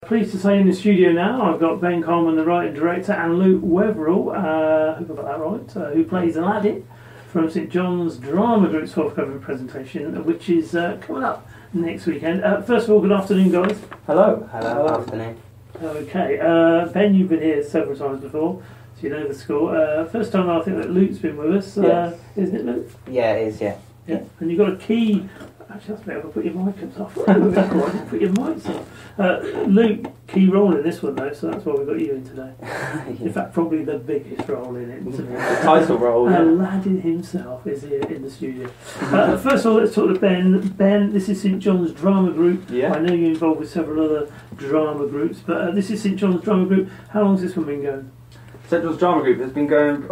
Pleased to say in the studio now I've got Ben Coleman, the writer and director, and Luke Wetherill, who got that right, who plays Aladdin from St John's Drama Group's forthcoming presentation, which is coming up next weekend. First of all, good afternoon, guys. Hello. Hello. Afternoon. Okay, Ben, you've been here several times before, so you know the score. First time I think that Luke's been with us, Yes. Isn't it, Luke? Yeah, it is, yeah. Yeah, and you've got a key. Actually, that's better. I'll put your mic off. Put your mics on. Luke, key role in this one though, so that's why we've got you in today. In fact, probably the biggest role in it. The title role. Yeah. Aladdin himself is here in the studio. First of all, let's talk to Ben. Ben, this is St John's Drama Group. Yeah. I know you're involved with several other drama groups, but this is St John's Drama Group. How long has this one been going? St John's Drama Group has been going,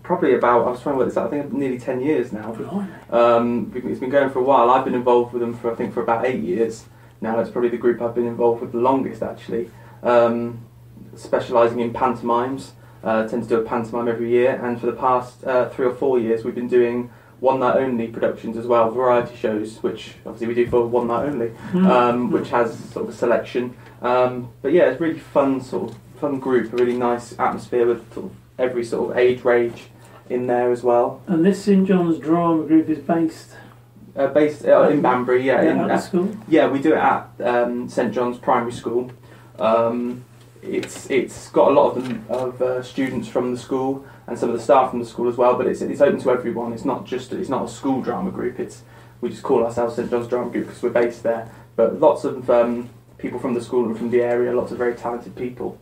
probably about, I was trying to work this out, I think nearly 10 years now. It's been going for a while. I've been involved with them for, I think, for about 8 years now. It's probably the group I've been involved with the longest, actually. Specialising in pantomimes. Tend to do a pantomime every year, and for the past 3 or 4 years we've been doing one night only productions as well, variety shows, which obviously we do for one night only, which has sort of a selection. But yeah, it's really fun group, a really nice atmosphere with sort of every sort of age range in there as well. And this St John's Drama Group is based in Banbury, yeah. At the school? Yeah, we do it at St John's Primary School. It's got a lot of students from the school and some of the staff from the school as well, but it's open to everyone. It's not a school drama group. We just call ourselves St John's Drama Group because we're based there. But lots of people from the school and from the area, lots of very talented people.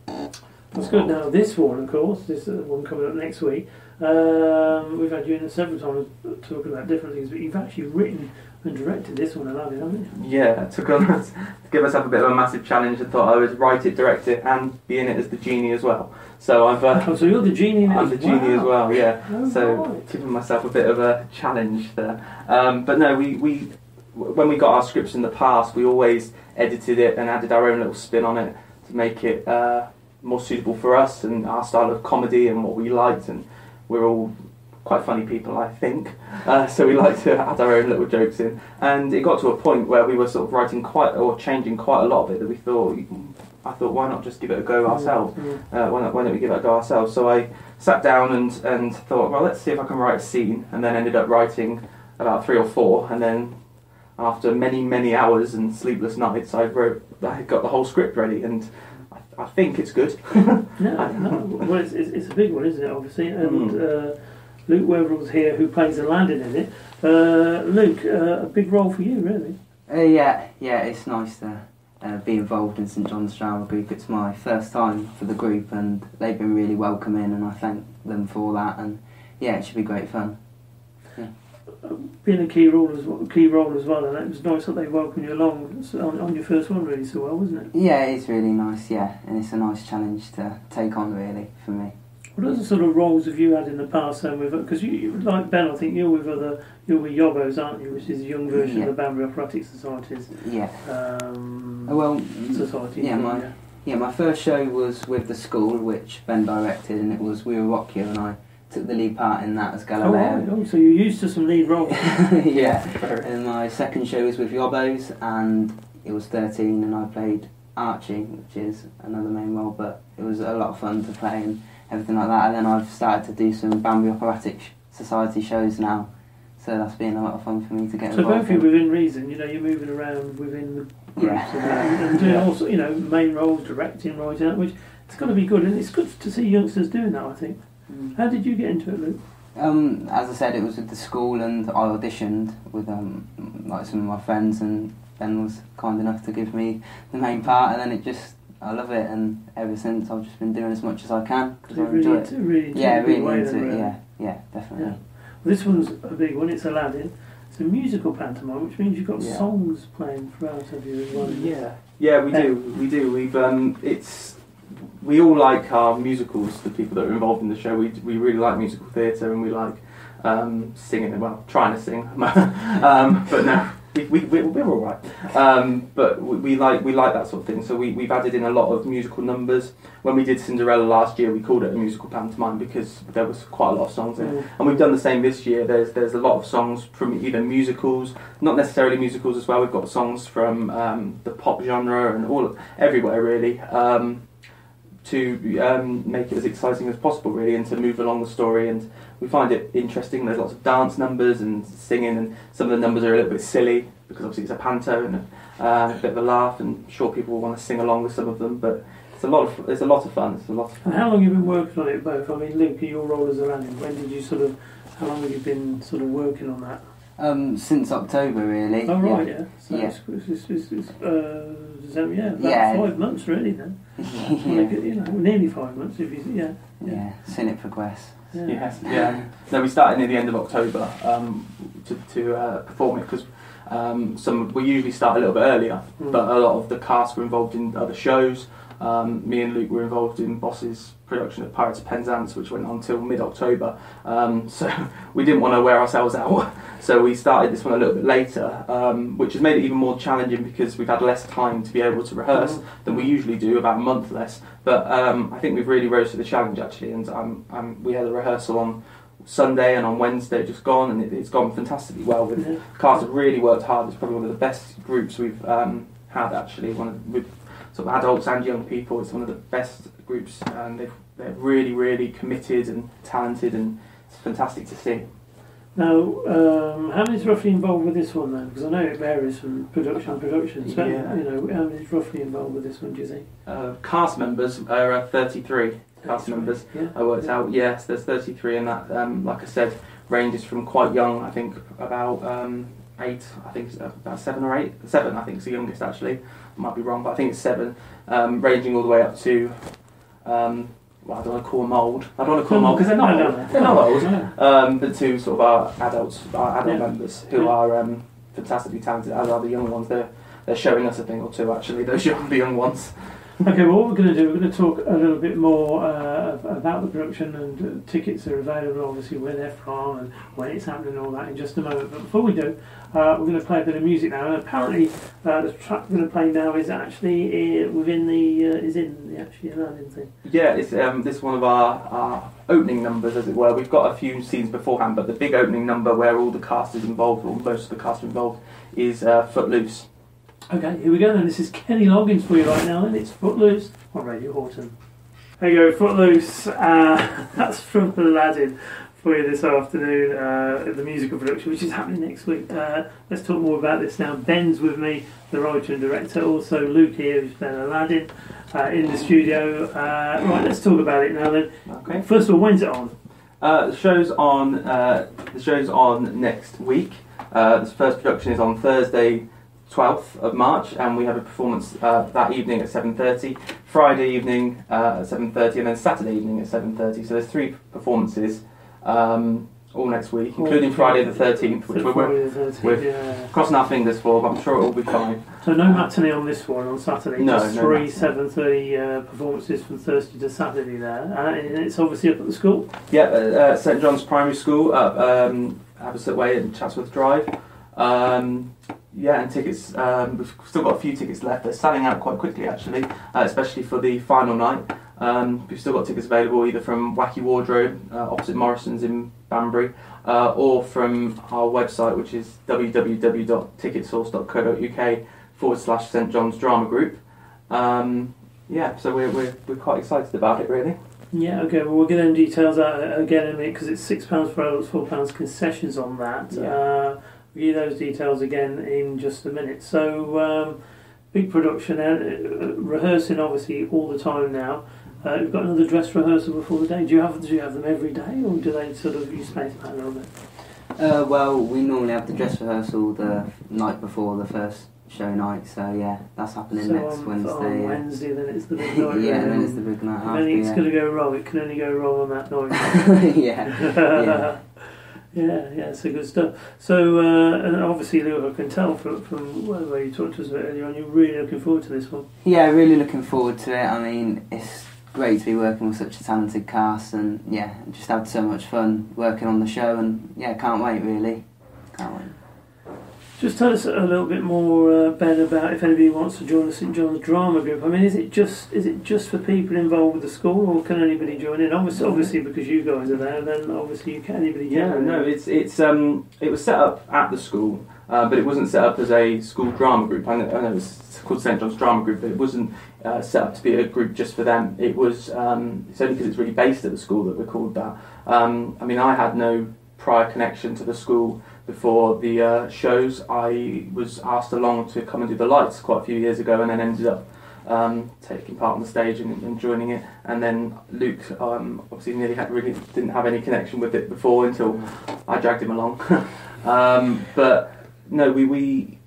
That's good. Now this one, of course, this one coming up next week, we've had you in several times talking about different things, but you've actually written and directed this one, Aladdin, haven't you? Yeah, I took on to give myself a bit of a massive challenge. I thought I would write it, direct it, and be in it as the genie as well. So I've. So you're the genie in it. I'm the genie as well. Yeah. Oh, so right. Giving myself a bit of a challenge there. But no, we when we got our scripts in the past, we always edited it and added our own little spin on it to make it more suitable for us and our style of comedy and what we liked. And we're all quite funny people, I think. So we like to add our own little jokes in. And it got to a point where we were sort of writing changing quite a lot of it that I thought, why not just give it a go ourselves? Why don't we give it a go ourselves? So I sat down and thought, well, let's see if I can write a scene, and then ended up writing about 3 or 4, and then after many, many hours and sleepless nights, I got the whole script ready, and I think it's good. Well, it's a big one, isn't it, obviously? And Luke Wetherill's here, who plays Aladdin in it. Luke, a big role for you, really. Yeah, it's nice to be involved in St John's Drama Group. It's my first time for the group, and they've been really welcoming, and I thank them for that. And yeah, it should be great fun. Yeah. Being a key role as well, and it was nice that they welcomed you along on your first one really so well, wasn't it? Yeah, it's really nice. Yeah, and it's a nice challenge to take on really for me. What other sort of roles have you had in the past then? Because you, like Ben, I think you're with Yobbos, aren't you? Which is a young version of the Banbury Operatic Society's. Yeah. Society. Yeah, my first show was with the school, which Ben directed, and it was We Will Rock You, and I took the lead part in that as Galileo. Oh, so you're used to some lead roles. Yeah. And my second show was with Yobbos, and it was 13, and I played Archie, which is another main role, but it was a lot of fun to play and everything like that. And then I've started to do some Banbury Operatic Society shows now, so that's been a lot of fun for me to get involved. So both of you within reason, you're moving around within the groups and doing also, main roles, directing, writing, which it's got to be good, and it's good to see youngsters doing that, I think. How did you get into it, Luke? As I said, it was with the school, and I auditioned with like some of my friends, and Ben was kind enough to give me the main part, and then I love it, and ever since I've just been doing as much as I can because I enjoy it. Really into it. Yeah, definitely. Yeah. Well, this one's a big one. It's Aladdin. It's a musical pantomime, which means you've got songs playing throughout, have you, as well? Yeah, we do. We all like our musicals. The people that are involved in the show, we really like musical theatre, and we like singing. Well, trying to sing, but no, we're all right. But we like that sort of thing. So we've added in a lot of musical numbers. When we did Cinderella last year, we called it a musical pantomime because there was quite a lot of songs in it. And we've done the same this year. There's a lot of songs from either musicals, not necessarily musicals as well. We've got songs from the pop genre and everywhere really. To make it as exciting as possible, really, and to move along the story. And we find it interesting. There's lots of dance numbers and singing, and some of the numbers are a little bit silly because obviously it's a panto and a bit of a laugh. And I'm sure people will want to sing along with some of them, but it's a lot of fun. It's a lot of fun. And how long have you been working on it both? I mean, Luke, your role as Aladdin. When did you how long have you been sort of working on that? Since October, really. Oh right, yeah. So yeah. About 5 months really then. Nearly 5 months if you Yeah, seen it progress. Yeah. Yes, yeah. No, we started near the end of October to perform it because we usually start a little bit earlier, but a lot of the cast were involved in other shows. Me and Luke were involved in Boss's production of Pirates of Penzance, which went on till mid-October. So we didn't want to wear ourselves out. So we started this one a little bit later, which has made it even more challenging because we've had less time to be able to rehearse than we usually do, about a month less. But I think we've really rose to the challenge actually, and we had a rehearsal on Sunday and on Wednesday just gone, and it's gone fantastically well. The cast have really worked hard. It's probably one of the best groups we've had actually, with sort of adults and young people. It's one of the best groups, and they're really, really committed and talented, and it's fantastic to see. Now, how many's roughly involved with this one then? Because I know it varies from production to production. So, how many's roughly involved with this one, do you think? Cast members are 33 cast members. Yeah. I worked out. Yes, there's 33, and that, like I said, ranges from quite young. I think about 8. I think it's about 7 or 8. 7, I think, is the youngest actually. I might be wrong, but I think it's 7, ranging all the way up to. I don't want to call them old. I don't want to call them old because they're not old. They're not old. But to sort of our adult members who are fantastically talented, as are the young ones. They're showing us a thing or two actually. Those the young ones. Okay, well, what we're going to do, we're going to talk a little bit more about the production, and tickets are available, obviously, where they're from and when it's happening and all that in just a moment. But before we do, we're going to play a bit of music now. And apparently, the track we're going to play now is actually within the Aladdin thing. Yeah, it's this one of our opening numbers, as it were. We've got a few scenes beforehand, but the big opening number where all the cast is involved, or most of the cast are involved, is Footloose. Okay, here we go then. This is Kenny Loggins for you right now, and it's Footloose on Radio Horton. There you go, Footloose. That's from Aladdin for you this afternoon, the musical production, which is happening next week. Let's talk more about this now. Ben's with me, the writer and director. Also Luke here, who's playing Aladdin in the studio. Right, let's talk about it now then. Okay. First of all, when's it on? The show's on next week. This first production is on Thursday, 12th of March, and we have a performance that evening at 7:30, Friday evening at 7:30, and then Saturday evening at 7:30. So there's 3 performances all next week, including Friday the 13th, which we're crossing our fingers for, but I'm sure it will be fine. So no matinee on this one on Saturday, no, just no 3 matinee. 7:30 performances from Thursday to Saturday there, and it's obviously up at the school? Yeah, St John's Primary School up Aberset Way and Chatsworth Drive. And tickets, we've still got a few tickets left. They're selling out quite quickly actually, especially for the final night. We've still got tickets available either from Wacky Wardrobe, opposite Morrison's in Banbury, or from our website, which is www.ticketsource.co.uk/St John's Drama Group. So we're quite excited about it really. Yeah, okay, well we'll get them details out again in a minute, because it's £6 for adults, £4 concessions on that. Yeah. We'll give you those details again in just a minute. So, big production, rehearsing obviously all the time now. We've got another dress rehearsal before the day. Do you have them every day, or do they sort of, you space that a little bit? Well, we normally have the dress rehearsal the night before the first show night, so yeah, that's happening next Wednesday. On Wednesday, then it's the big night. Yeah, then it's the big night. If anything's going to go wrong, it can only go wrong on that night. Yeah. Yeah, so good stuff. So, and obviously, Lou, I can tell from where you talked to us a bit earlier on, you're really looking forward to this one. Yeah, really looking forward to it. I mean, it's great to be working with such a talented cast, and yeah, just had so much fun working on the show, and yeah, can't wait really. Can't wait. Just tell us a little bit more, Ben, about if anybody wants to join the St John's Drama Group. I mean, is it just for people involved with the school, or can anybody join in? Obviously, because you guys are there, then obviously you can anybody join. Yeah, no, it was set up at the school, but it wasn't set up as a school drama group. I know it's called St John's Drama Group, but it wasn't set up to be a group just for them. It was it's only because it's really based at the school that we're called that. I mean, I had no prior connection to the school. Before the shows, I was asked along to come and do the lights quite a few years ago, and then ended up taking part on the stage and joining it. And then Luke obviously really didn't have any connection with it before until I dragged him along. But no, we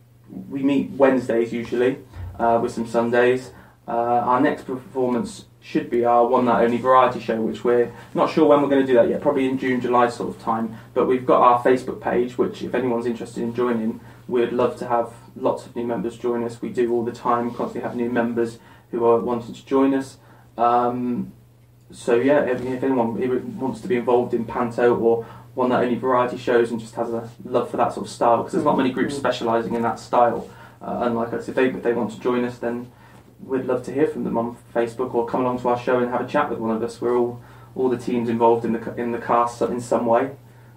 meet Wednesdays usually, with some Sundays. Our next performance should be our One Night Only variety show, which we're not sure when we're going to do that yet, probably in June, July sort of time. But we've got our Facebook page, which if anyone's interested in joining, we'd love to have lots of new members join us. We do all the time, constantly have new members who are wanting to join us. So yeah, if anyone wants to be involved in Panto or One Night Only variety shows and just has a love for that sort of style, because there's not many groups specialising in that style, unlike us, if they want to join us, then we'd love to hear from them on Facebook, or come along to our show and have a chat with one of us. We're all the teams involved in the cast in some way,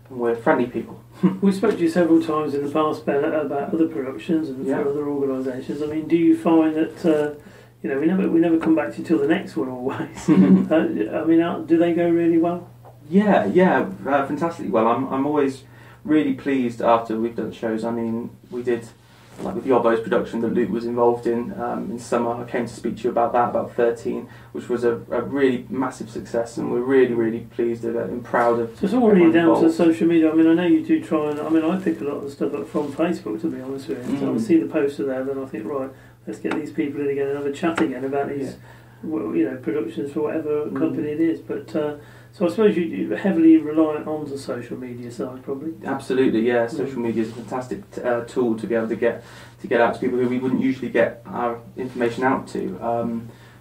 and we're friendly people. We spoke to you several times in the past, Ben, about other productions and for other organisations. I mean, do you find that we never come back to you till the next one always? I mean, do they go really well? Yeah, fantastically well. I'm always really pleased after we've done shows. I mean, we did, like with Yobbo's production that Luke was involved in summer. I came to speak to you about that, about 13, which was a really massive success, and we're really, really pleased with it and proud of. So it's all really down to social media. I mean, I know you do try and, I pick a lot of the stuff up from Facebook, to be honest with you. So I see the poster there, then I think, right, let's get these people in again and have a chat again about these, productions for whatever company it is. But so I suppose you're heavily reliant on the social media side, probably. Absolutely, yeah. Social media is a fantastic tool to be able to get out to people who we wouldn't usually get our information out to.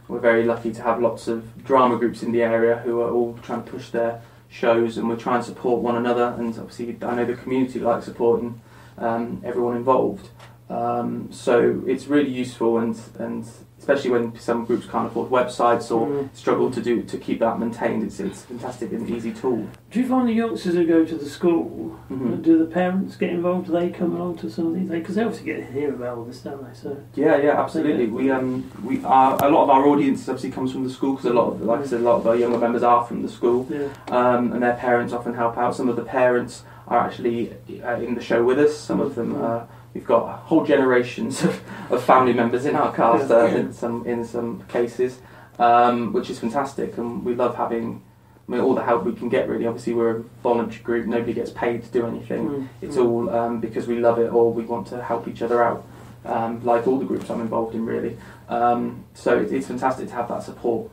We're very lucky to have lots of drama groups in the area who are all trying to push their shows, and we're trying to support one another. And obviously, I know the community likes supporting everyone involved. So it's really useful, and especially when some groups can't afford websites or struggle to keep that maintained, it's a fantastic and easy tool. Do you find the youngsters who go to the school, do the parents get involved? Do they come along to some of these? Because they obviously get to hear about all this, don't they? So yeah, absolutely. We are, a lot of our audience obviously comes from the school, because a lot of our younger members are from the school, and their parents often help out. Some of the parents are actually in the show with us. Some of them. We've got whole generations of family members in our cast in some cases, which is fantastic, and we love having all the help we can get, really. Obviously, we're a voluntary group, nobody gets paid to do anything. It's all because we love it, or we want to help each other out, like all the groups I'm involved in, really. So it's fantastic to have that support.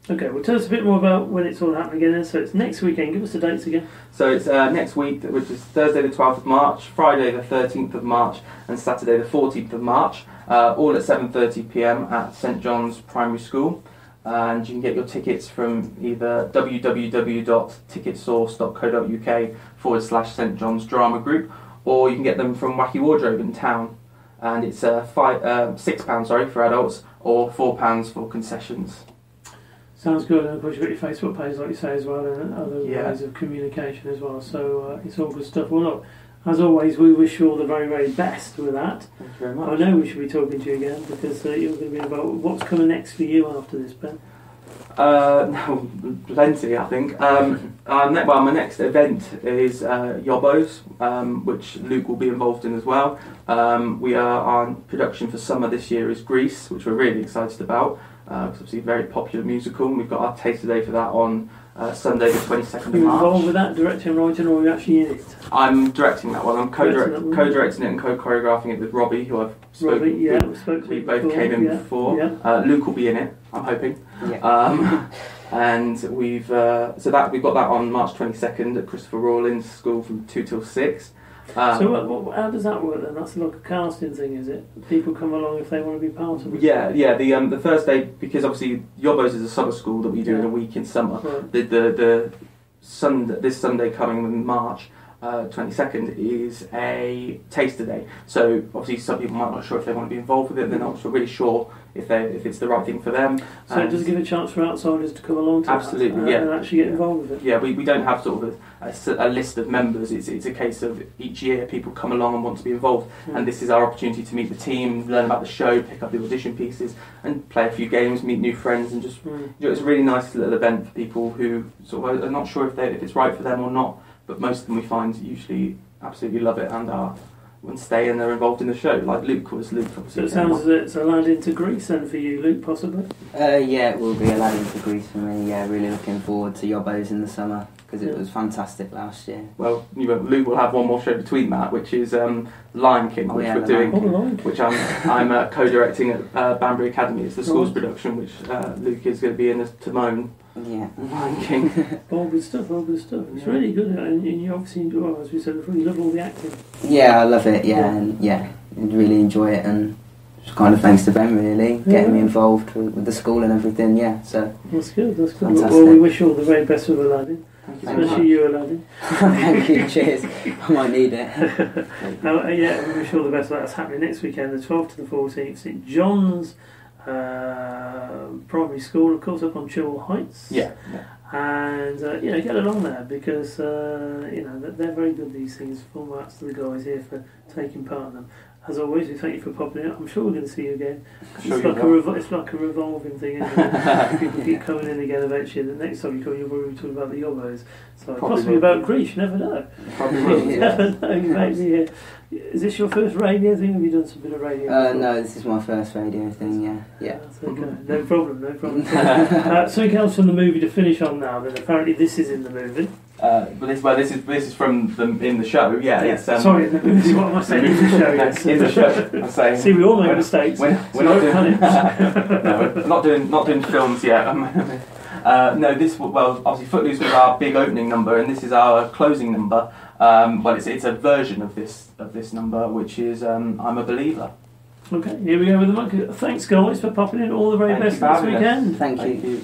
Okay, well, tell us a bit more about when it's all happening again. So it's next weekend. Give us the dates again. So it's next week, which is Thursday the 12th of March, Friday the 13th of March, and Saturday the 14th of March, all at 7:30 p.m. at St John's Primary School. And you can get your tickets from either www.ticketsource.co.uk/St John's Drama Group, or you can get them from Wacky Wardrobe in town. And it's £6 for adults, or £4 for concessions. Sounds good, and of course you've got your Facebook page, like you say, as well, and other ways of communication as well, so it's all good stuff. Well, look, as always, we wish you all the very, very best with that. Thank you very much. I know we should be talking to you again, because you're going to be about what's coming next for you after this, Ben. No, plenty, I think. My next event is Yobbo's, which Luke will be involved in as well. Our production for summer this year is Grease, which we're really excited about. It's obviously a very popular musical, and we've got our taster day for that on Sunday the 22nd of March. Are you involved with that, directing, writing, or are you actually in it? I'm directing that one. I'm co-directing it and co-choreographing it with Robbie, who I've spoken to. We both came in before. Yeah. Luke will be in it, I'm hoping. Yeah. And we've got that on March 22nd at Christopher Rawlins School from 2 till 6. So how does that work then? That's like a casting thing, is it? People come along if they want to be part of it? Yeah. The first day, because obviously Yobbo's is a summer school that we do in a week in summer. Right. This Sunday coming in March, 22nd is a taster day. So obviously some people might not sure if they want to be involved with it. They're not really sure if it's the right thing for them. So it does give a chance for outsiders to come along to absolutely, that, and actually get involved with it. Yeah, we don't have sort of a list of members. It's a case of each year people come along and want to be involved, and this is our opportunity to meet the team, learn about the show, pick up the audition pieces, and play a few games, meet new friends, and just it's a really nice little event for people who sort of are not sure if it's right for them or not. But most of them we find usually absolutely love it and stay and they're involved in the show. Like Luke was. So it sounds as it's Aladdin to Greece then for you, Luke, possibly? Yeah, it will be Aladdin to Greece for me. Yeah, really looking forward to Yobbos in the summer because it was fantastic last year. Well, Luke will have one more show between that, which is Lion King, which we're doing, which I'm co-directing at Banbury Academy. It's the school's production, which Luke is going to be in as Timon. Yeah, Lion King. All good stuff. It's really good, and you obviously, as we said before, you love all the acting. Yeah, I love it. And I really enjoy it, and just kind of thanks to Ben really getting me involved with the school and everything. Yeah, so that's good. Fantastic. Well, we wish you all the very best with Aladdin. Thank Especially you, Aladdin. Thank you, cheers. I might need it. We wish you all the best. That's happening next weekend, the 12th to the 14th, St John's Primary School, of course, up on Chilwell Heights. Yeah. And get along there because they're very good, these things. Full marks to the guys here for taking part in them. As always, we thank you for popping in. I'm sure we're going to see you again. It's like a revolving thing, isn't it? People keep coming in again eventually. The next time you come, you'll probably be talking about the Yobbos. So possibly about Greece, you never know. You never know. You make me, is this your first radio thing? Have you done some bit of radio? No, this is my first radio thing, yeah. That's okay. No problem. Something else from the movie to finish on now, then apparently this is in the movie. This is from in the show. Yeah. It's, sorry, this is what am I saying? In the show. Yes. In the show. I'm saying. See, we all make mistakes. We're not doing films yet. No, this obviously Footloose was our big opening number, and this is our closing number. It's a version of this number, which is I'm a Believer. Okay, here we go with the monkey. Thanks, guys, for popping in. All the very best this weekend. Thank you.